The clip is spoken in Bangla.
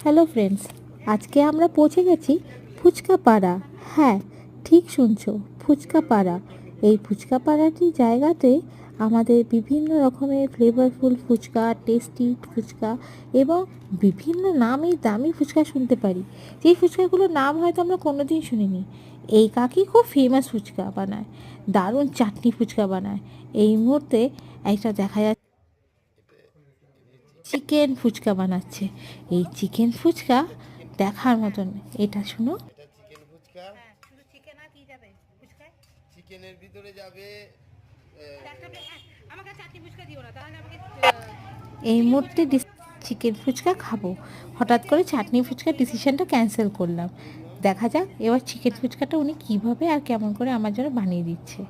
হ্যালো ফ্রেন্ডস, আজকে আমরা পৌঁছে গেছি ফুচকা পাড়া। হ্যাঁ, ঠিক শুনছো, ফুচকা পাড়া। এই ফুচকা পাড়াটি জায়গাতে আমাদের বিভিন্ন রকমের ফ্লেভারফুল ফুচকা, টেস্টি ফুচকা এবং বিভিন্ন নামি দামি ফুচকা শুনতে পারি। যেই ফুচকাগুলোর নাম হয়তো আমরা কোনোদিন শুনিনি। এই কাকি খুব ফেমাস ফুচকা বানায়, দারুণ চাটনি ফুচকা বানায়। এই মুহূর্তে একটা দেখা যাচ্ছে চিকেন ফুচকা বানাচ্ছে। এই চিকেন ফুচকা দেখার মতন। এটা শুনো, এটা চিকেন ফুচকা। শুধু চিকেন আর কি যাবে ফুচকায়? চিকেনের ভিতরে যাবে আমাকে চাটনি ফুচকা দিও না, তাহলে আমাকে এই মুহূর্তে চিকেন ফুচকা খাবো, হঠাৎ করে চাটনি ফুচকার ডিসিশনটা ক্যান্সেল করলাম। দেখা যাক এবার চিকেন ফুচকাটা উনি কীভাবে আর কেমন করে আমার জন্য বানিয়ে দিচ্ছে।